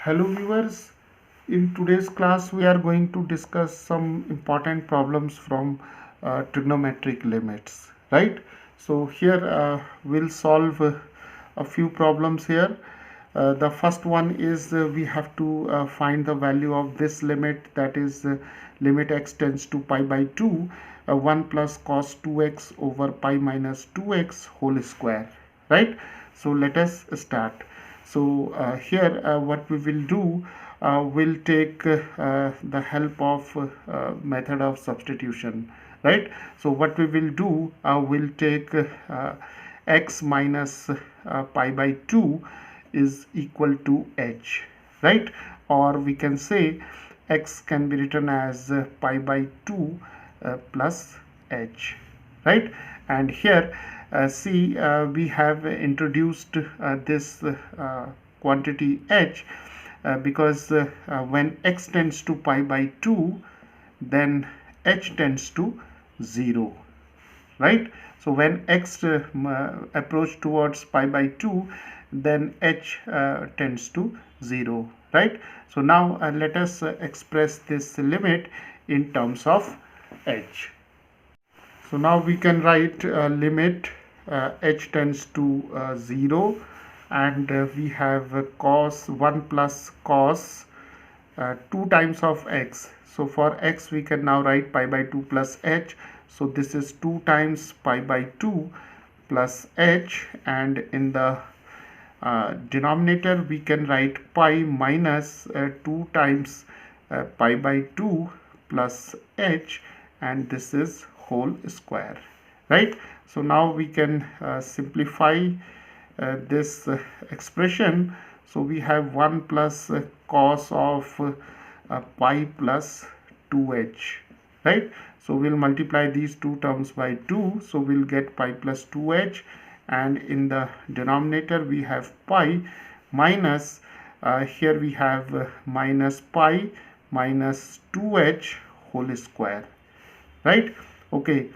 Hello viewers, in today's class we are going to discuss some important problems from trigonometric limits, right? So here we'll solve a few problems here. The first one is we have to find the value of this limit, that is limit x tends to pi by 2, 1 plus cos 2x over pi minus 2x whole square, right? So let us start. So here what we will do, we'll take the help of method of substitution, right? So what we will do, we'll take x minus pi by 2 is equal to h, right? Or we can say x can be written as pi by 2 plus h, right? And here see, we have introduced this quantity h because when x tends to pi by 2, then h tends to 0, right? So when x approach towards pi by 2, then h tends to 0, right? So now let us express this limit in terms of h. So now we can write limit h tends to 0, and we have cos 1 plus cos 2 times of x. So for x we can now write pi by 2 plus h. So this is 2 times pi by 2 plus h, and in the denominator we can write pi minus 2 times pi by 2 plus h, and this is whole square, right? So now we can simplify this expression. So we have 1 plus cos of pi plus 2h, right? So we'll multiply these two terms by 2, so we'll get pi plus 2h, and in the denominator we have pi minus here we have minus pi minus 2h whole square, right? Okay,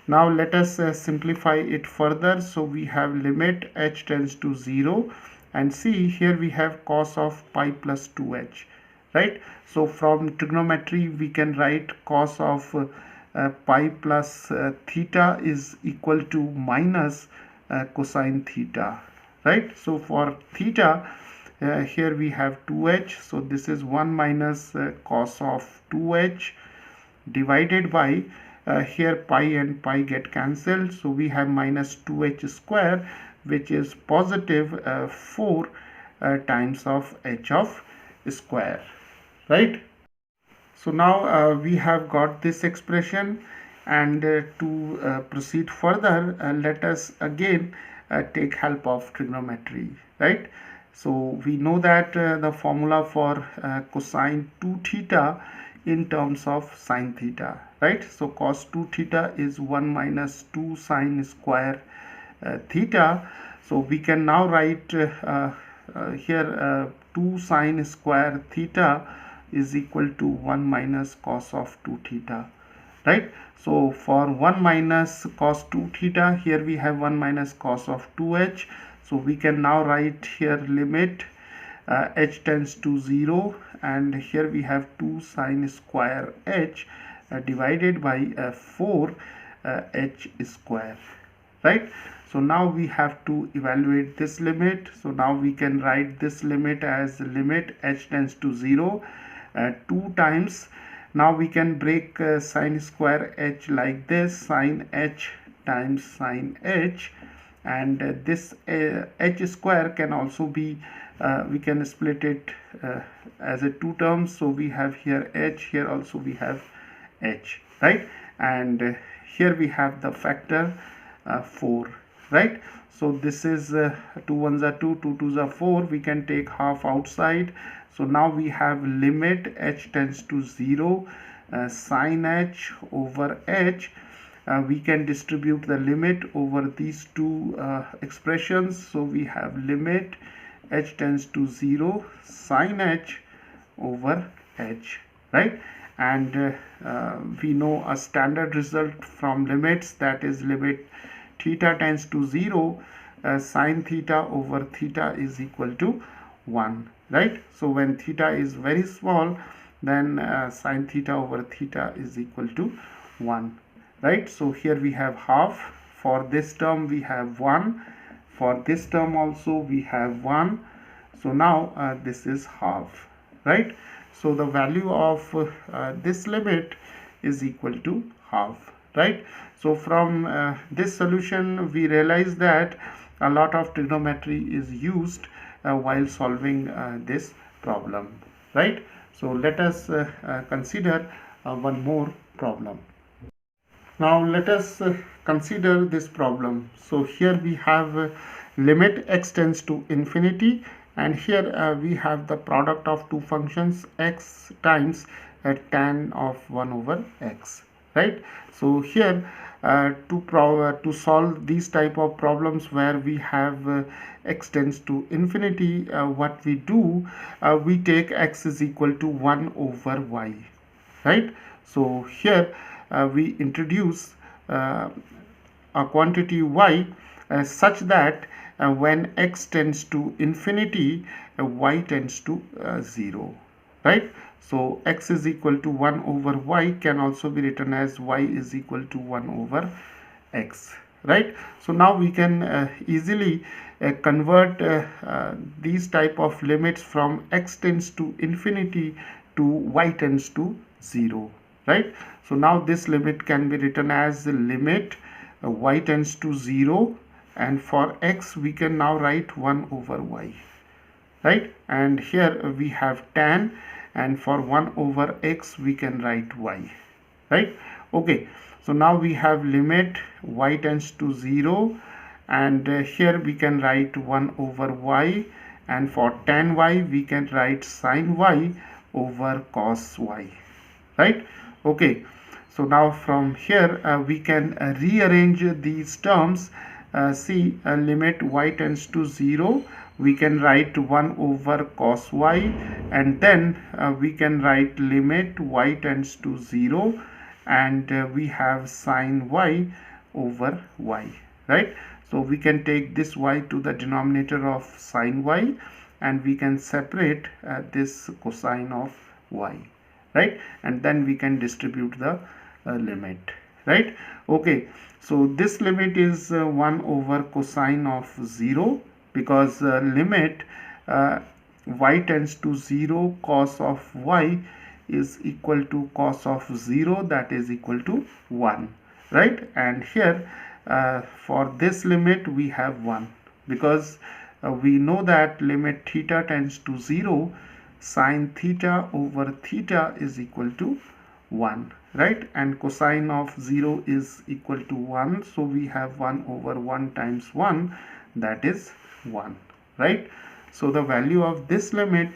now let us simplify it further. So we have limit h tends to 0, and see here we have cos of pi plus 2h, right? So from trigonometry we can write cos of pi plus theta is equal to minus cosine theta, right? So for theta here we have 2h, so this is 1 minus cos of 2h divided by here pi and pi get cancelled, so we have minus 2h square, which is positive 4 times of h of square, right? So now we have got this expression, and to proceed further, let us again take help of trigonometry, right? So we know that the formula for cosine 2 theta in terms of sine theta, right? So cos 2 theta is 1 minus 2 sine square theta. So we can now write here 2 sine square theta is equal to 1 minus cos of 2 theta, right? So for 1 minus cos 2 theta, here we have 1 minus cos of 2h. So we can now write here limit h tends to 0, and here we have 2 sine square h divided by 4 h square, right? So now we have to evaluate this limit. So now we can write this limit as limit h tends to 0, 2 times. Now we can break sine square h like this, sine h times sine h, and this h square can also be we can split it as a 2 terms. So we have here h, here also we have h, right? And here we have the factor 4, right? So this is 2 ones are 2, 2 twos are 4. We can take half outside. So now we have limit h tends to 0 sine h over h. We can distribute the limit over these two expressions. So we have limit h tends to 0 sine h over h, right? And we know a standard result from limits, that is limit theta tends to 0 sine theta over theta is equal to 1, right? So when theta is very small, then sine theta over theta is equal to 1, right? So here we have half. For this term we have 1. For this term also we have 1. So now this is half, right? So the value of this limit is equal to half, right? So from this solution we realize that a lot of trigonometry is used while solving this problem, right? So let us consider one more problem. Now let us consider this problem. So here we have limit x tends to infinity, and here we have the product of two functions x times tan of 1 over x, right? So here to solve these type of problems where we have x tends to infinity, what we do, we take x is equal to 1 over y, right? So here we introduce a quantity y such that when x tends to infinity, y tends to 0, right? So x is equal to 1 over y can also be written as y is equal to 1 over x, right? So now we can easily convert these type of limits from x tends to infinity to y tends to 0, right? So now this limit can be written as the limit y tends to 0, and for x we can now write 1 over y, right? And here we have tan, and for 1 over x we can write y, right? Okay, so now we have limit y tends to 0, and here we can write 1 over y, and for tan y we can write sine y over cos y, right? Okay, so now from here we can rearrange these terms. See, limit y tends to 0, we can write 1 over cos y, and then we can write limit y tends to 0, and we have sine y over y, right? So we can take this y to the denominator of sine y, and we can separate this cosine of y, right? And then we can distribute the limit, right? Okay, so this limit is 1 over cosine of 0, because limit y tends to 0 cos of y is equal to cos of 0, that is equal to 1, right? And here for this limit we have 1, because we know that limit theta tends to 0, sine theta over theta is equal to 1, right? And cosine of 0 is equal to 1, so we have 1 over 1 times 1, that is 1, right? So the value of this limit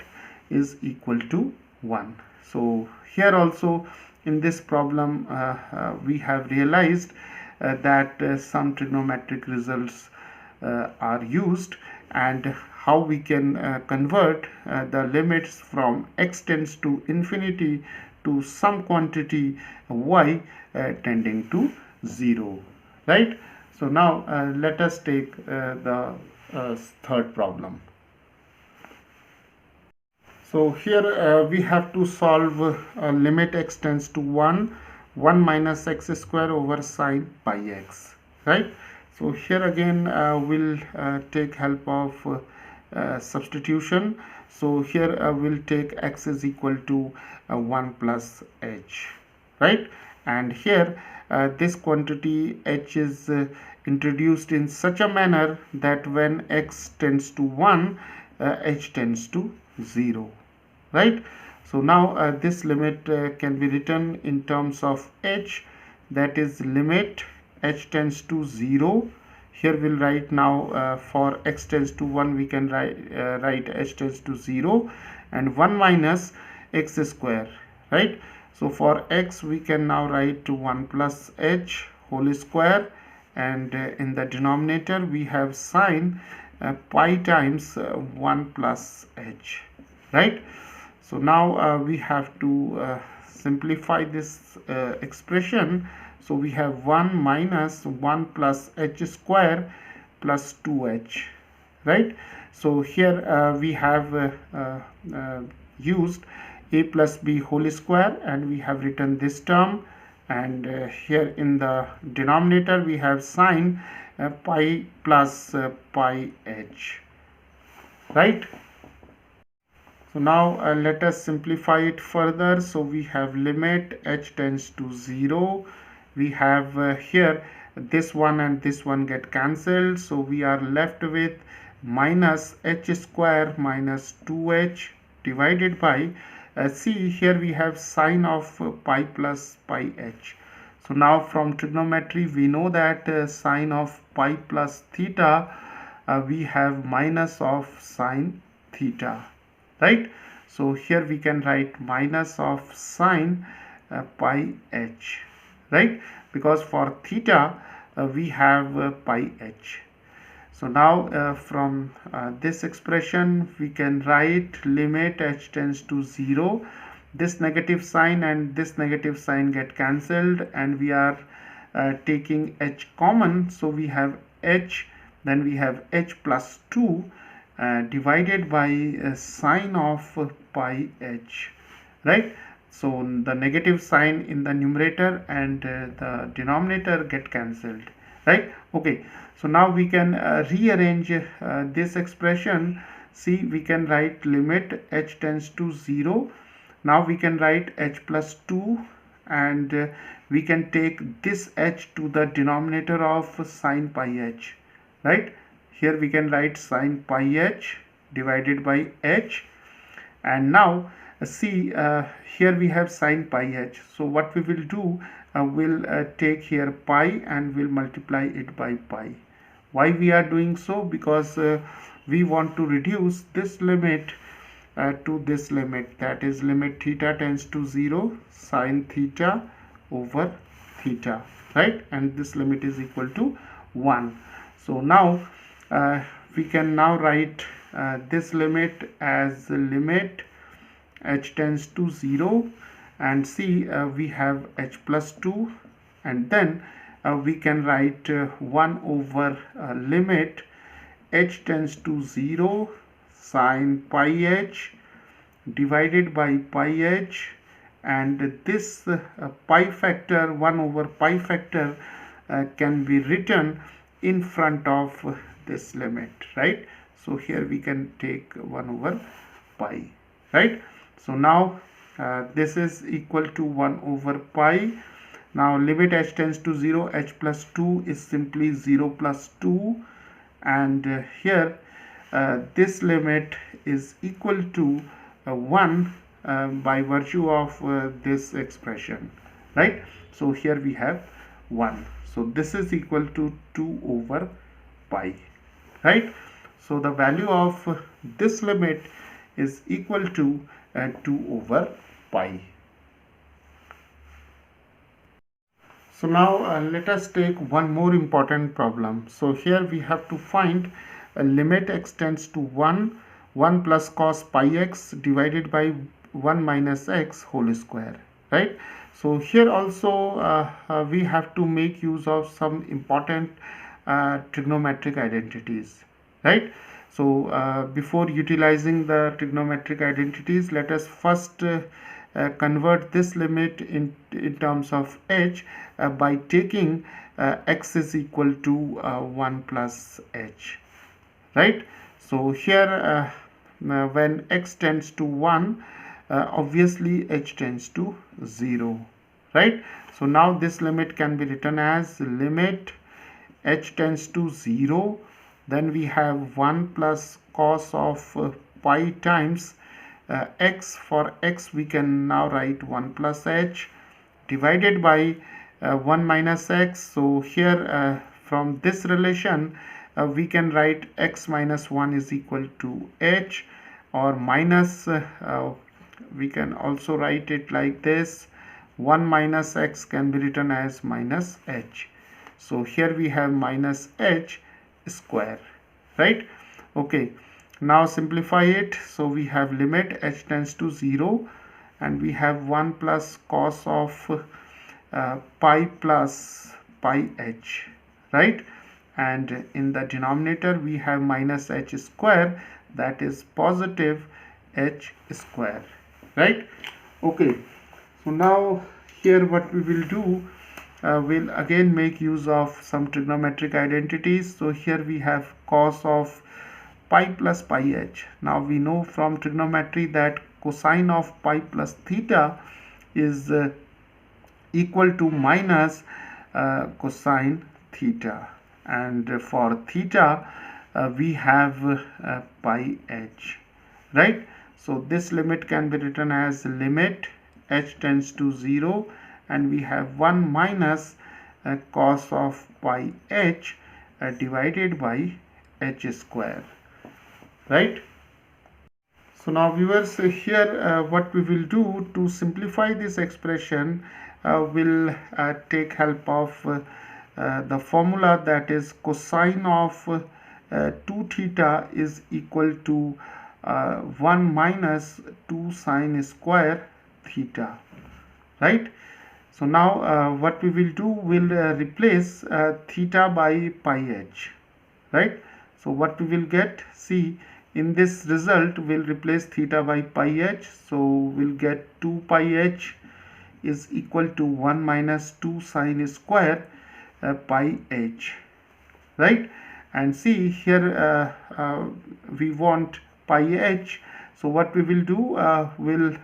is equal to 1. So here also in this problem we have realized that some trigonometric results are used, and how we can convert the limits from x tends to infinity to some quantity y tending to 0, right? So now let us take the third problem. So here we have to solve limit x tends to 1 minus x square over sine pi x, right? So here again we'll take help of substitution. So here we'll take x is equal to 1 plus h, right? And here this quantity h is introduced in such a manner that when x tends to 1, h tends to 0, right? So now this limit can be written in terms of h, that is limit h tends to 0. Here we'll write now for x tends to 1 we can write h tends to 0, and 1 minus x square, right? So for x we can now write 1 plus h whole square, and in the denominator we have sine pi times 1 plus h, right? So now we have to simplify this expression. So we have 1 minus 1 plus h square plus 2h, right? So here we have used a plus b whole square, and we have written this term, and here in the denominator we have sine pi plus pi h, right? So now let us simplify it further. So we have limit h tends to 0. We have here this one and this one get cancelled. So we are left with minus h square minus 2h divided by, see here we have sine of pi plus pi h. So now from trigonometry we know that sine of pi plus theta, we have minus of sine theta, right? So here we can write minus of sine pi h, right? Because for theta we have pi h. So now from this expression we can write limit h tends to 0. This negative sign and this negative sign get cancelled, and we are taking h common. So we have h, then we have h plus 2 divided by sine of pi h, right? So the negative sign in the numerator and the denominator get cancelled, right? Okay, so now we can rearrange this expression. See, we can write limit h tends to 0. Now we can write h plus 2, and we can take this h to the denominator of sine pi h, right? Here we can write sine pi h divided by h, and now see here we have sine pi h. So what we will do, we'll take here pi and we'll multiply it by pi. Why we are doing so? Because we want to reduce this limit to this limit, that is limit theta tends to 0 sine theta over theta, right? And this limit is equal to 1. So now we can now write this limit as limit h tends to 0, and see we have h plus 2, and then we can write 1 over limit h tends to 0 sine pi h divided by pi h, and this pi factor, 1 over pi factor, can be written in front of this limit, right? So here we can take 1 over pi, right? So now this is equal to 1 over pi. Now limit h tends to 0, h plus 2 is simply 0 plus 2, and here this limit is equal to 1 by virtue of this expression, right? So here we have 1. So this is equal to 2 over pi, right? So the value of this limit is equal to 2 over pi. So now let us take one more important problem. So here we have to find a limit x tends to 1 plus cos pi x divided by 1 minus x whole square, right? So here also we have to make use of some important trigonometric identities, right? So before utilizing the trigonometric identities, let us first convert this limit in terms of h by taking x is equal to 1 plus h, right? So here when x tends to 1, obviously h tends to 0, right? So now this limit can be written as limit h tends to 0, then we have 1 plus cos of pi times x. For x we can now write 1 plus h divided by 1 minus x. So here from this relation we can write x minus 1 is equal to h, or minus we can also write it like this, 1 minus x can be written as minus h. So here we have minus h square, right? Okay, now simplify it. So we have limit h tends to 0, and we have 1 plus cos of pi plus pi h, right? and in the denominator we have minus h square, that is positive h square, right? Okay, so now here what we will do, we'll again make use of some trigonometric identities. So here we have cos of pi plus pi h. Now we know from trigonometry that cosine of pi plus theta is equal to minus cosine theta, and for theta we have pi h, right? So this limit can be written as limit h tends to 0, and we have 1 minus cos of pi h divided by h square, right? So now viewers, here what we will do to simplify this expression, we'll take help of the formula, that is cosine of 2 theta is equal to 1 minus 2 sine square theta, right? So now what we will do, we'll replace theta by pi h, right? So what we will get, see, in this result we'll replace theta by pi h, so we'll get 2 pi h is equal to 1 minus 2 sine square pi h, right? And see here we want pi h, so what we will do, we'll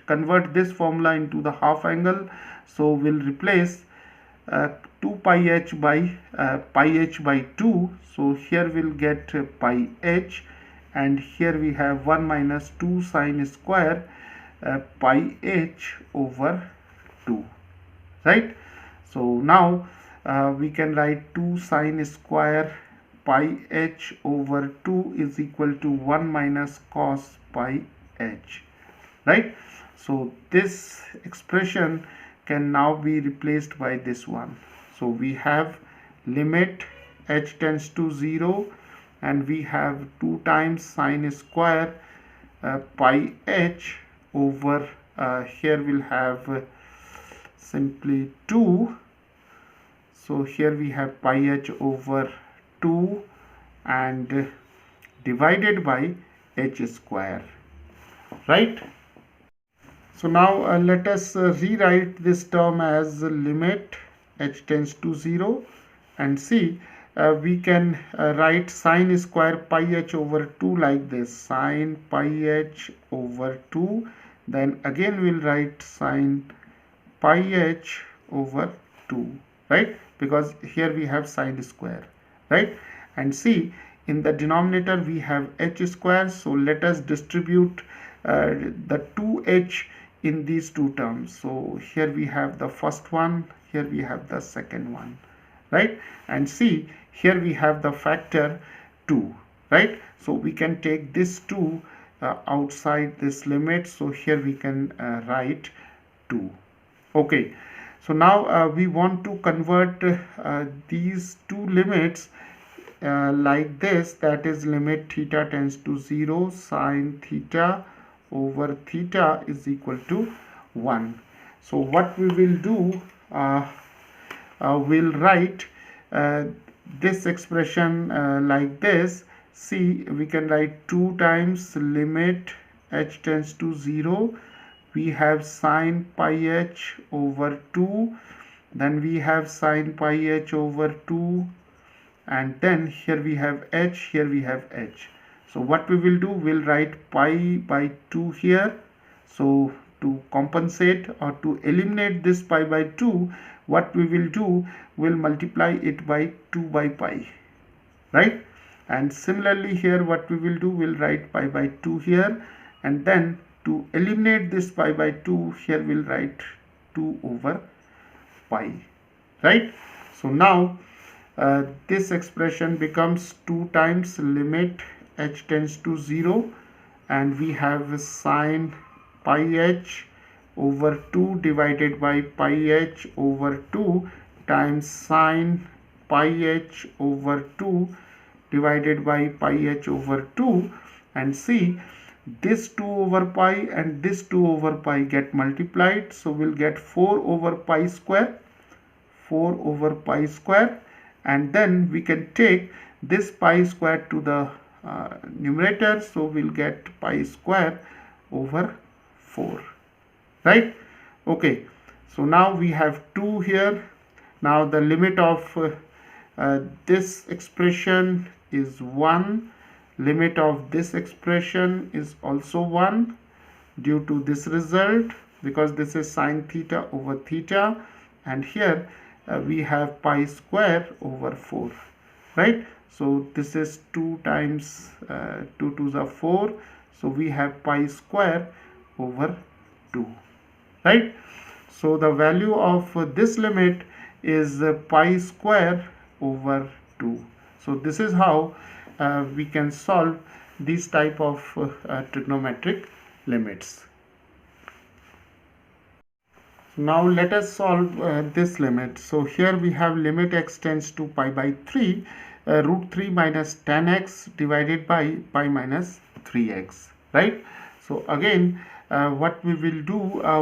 convert this formula into the half angle, so we'll replace 2 pi h by pi h by 2, so here we'll get pi h, and here we have 1 minus 2 sine square pi h over 2, right? So now we can write 2 sine square pi h over 2 is equal to 1 minus cos pi h, right? So this expression can now be replaced by this one. So we have limit h tends to 0, and we have 2 times sine square pi h over here we'll have simply 2. So here we have pi h over 2 and divided by h square, right? So now let us rewrite this term as limit h tends to 0, and see we can write sine square pi h over 2 like this, sine pi h over 2, then again we'll write sine pi h over 2, right? Because here we have sine square, right? And see, in the denominator we have h square, so let us distribute the 2h in these two terms. So here we have the first one, here we have the second one, right? And see, here we have the factor 2, right? So we can take this 2 outside this limit, so here we can write 2. Okay, so now we want to convert these two limits like this, that is limit theta tends to 0, sine theta over theta is equal to 1. So what we will do, we'll write this expression like this. See, we can write 2 times limit h tends to 0, we have sine pi h over 2, then we have sine pi h over 2, and then here we have h, here we have h. So what we will do, we'll write pi by 2 here. So to compensate or to eliminate this pi by 2, what we will do, we'll multiply it by 2 by pi, right? And similarly here what we will do, we'll write pi by 2 here, and then to eliminate this pi by 2, here we'll write 2 over pi, right? So now this expression becomes 2 times limit h tends to 0, and we have sine pi h over 2 divided by pi h over 2 times sine pi h over 2 divided by pi h over 2, and see, this 2 over pi and this 2 over pi get multiplied, so we'll get 4 over pi square, 4 over pi square, and then we can take this pi square to the numerator, so we'll get pi square over 4, right? Okay, so now we have 2 here. Now the limit of this expression is 1, limit of this expression is also 1 due to this result, because this is sine theta over theta, and here we have pi square over 4, right? So this is 2 times 2 to the 4, so we have pi square over 2, right? So the value of this limit is pi square over 2. So this is how we can solve these type of trigonometric limits. Now let us solve this limit. So here we have limit x tends to pi by 3, root 3 minus tan x divided by pi minus 3x, right? So again, what we will do,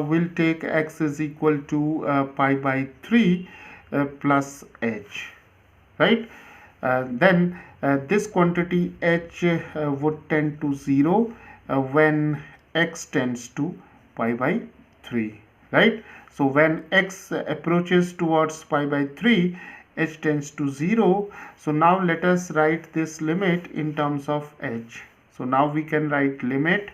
we'll take x is equal to pi by 3 plus h, right? Then this quantity h would tend to 0 when x tends to pi by 3, right? So when x approaches towards pi by 3, h tends to 0. So now let us write this limit in terms of h. So now we can write limit.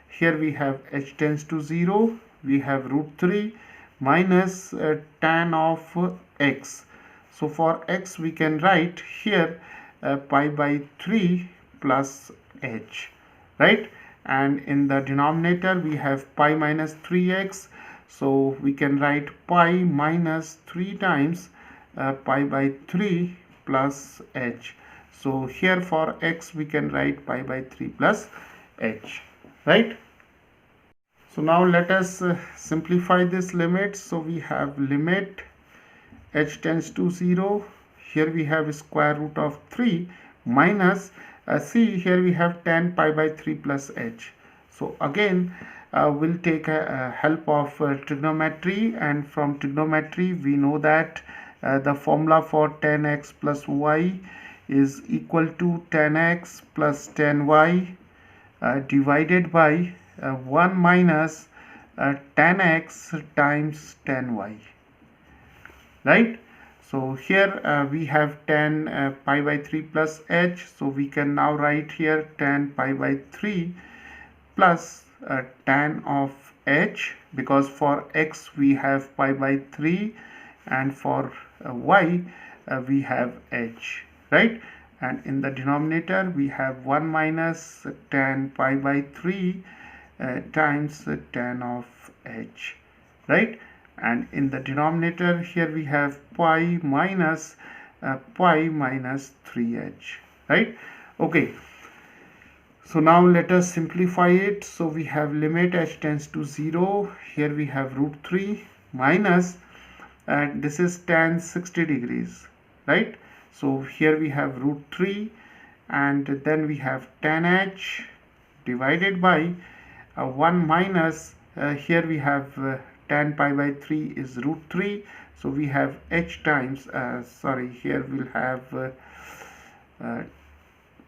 Here we have h tends to 0. We have root 3 minus tan of x. So for x we can write here pi by 3 plus h, right? And in the denominator we have pi minus 3x. So we can write pi minus 3 times pi by 3 plus h. So here for x we can write pi by 3 plus h, right? So now let us simplify this limit. So we have limit h tends to 0. Here we have square root of 3 minus see, here we have tan pi by 3 plus h. So again we'll take help of trigonometry, and from trigonometry we know that the formula for tan x plus y is equal to tan x plus tan y divided by 1 minus tan x times tan y, right? So here we have tan pi by 3 plus h, so we can now write here tan pi by 3 plus tan of h, because for x we have pi by 3 and for y we have h, right? And in the denominator we have 1 minus tan pi by 3 times tan of h, right? And in the denominator here we have pi minus 3h, right? Okay, so now let us simplify it. So we have limit h tends to 0. Here we have root 3 minus, and this is tan 60 degrees, right? So here we have root 3, and then we have tan h divided by 1 minus, here we have tan pi by 3 is root 3, so we have h times, here we'll have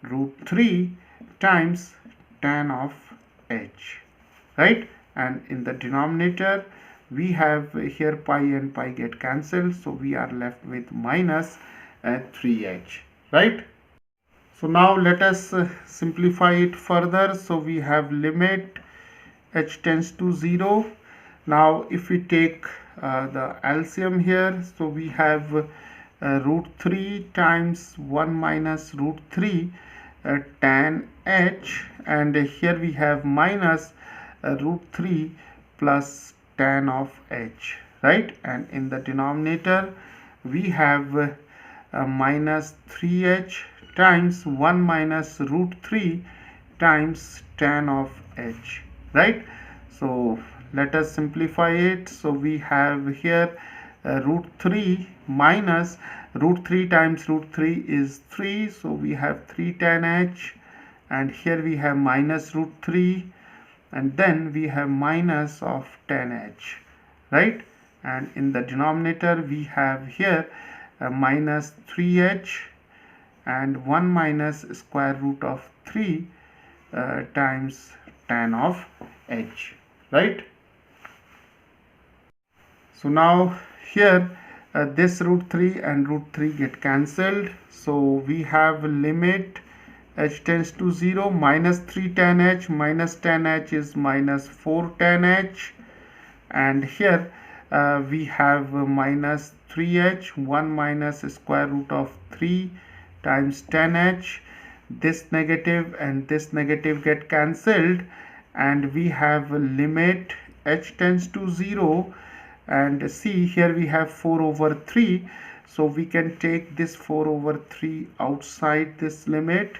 root 3 times tan of h, right? And in the denominator we have here pi and pi get cancelled, so we are left with minus 3h, right? So now let us simplify it further. So we have limit h tends to 0. Now if we take the LCM here, so we have root 3 times 1 minus root 3 tan h, and here we have minus root 3 plus tan of h, right? And in the denominator we have minus 3h times 1 minus root 3 times tan of h, right? So let us simplify it. So we have here root 3 minus root 3 times root 3 is 3, so we have 3 tan h, and here we have minus root 3, and then we have minus of tan h, right? And in the denominator we have here minus 3h and 1 minus square root of 3 times tan of h, right? So now here this root 3 and root 3 get cancelled, so we have limit h tends to 0 minus 3 tan h minus tan h is minus 4 tan h, and here we have minus 3h 1 minus square root of 3 times tan h. This negative and this negative get cancelled, and we have limit h tends to 0, and see here we have 4 over 3, so we can take this 4 over 3 outside this limit,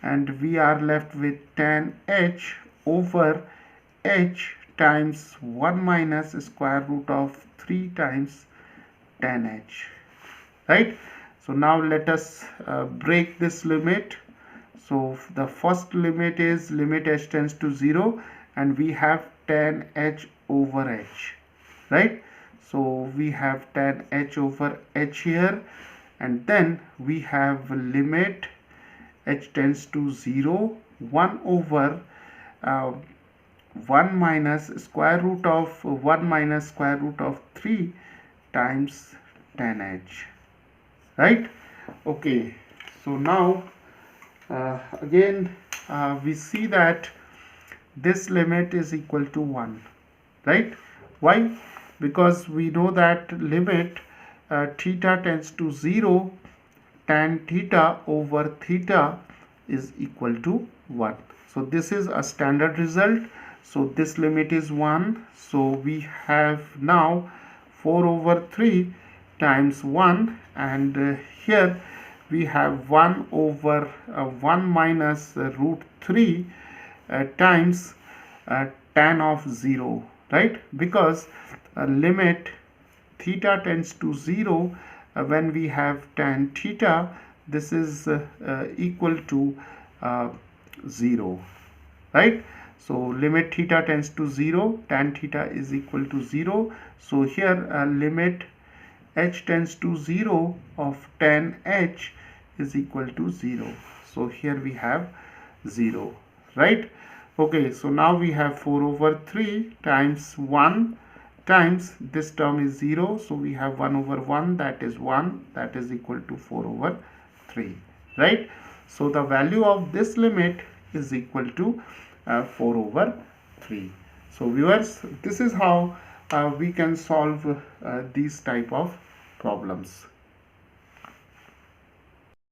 and we are left with tan h over h times 1 minus square root of 3 times tan h, right? So now let us break this limit. So the first limit is limit h tends to 0, and we have tan h over h, right? So we have tan h over h here, and then we have limit h tends to 0 1 over 1 minus square root of 1 minus square root of 3 times tan h, right? Okay, so now again we see that this limit is equal to 1, right? Why? Because we know that limit theta tends to 0, tan theta over theta is equal to 1. So this is a standard result. So this limit is 1. So we have now 4 over 3 times 1, and here we have 1 over 1 minus root 3 times tan of 0, right? Because limit theta tends to 0, when we have tan theta, this is equal to 0, right? So limit theta tends to 0, tan theta is equal to 0. So here limit h tends to 0 of tan h is equal to 0. So here we have 0, right? Okay, so now we have 4 over 3 times 1 times this term is 0, so we have 1 over 1, that is 1, that is equal to 4 over 3, right? So the value of this limit is equal to 4 over 3. So viewers, this is how we can solve these type of problems.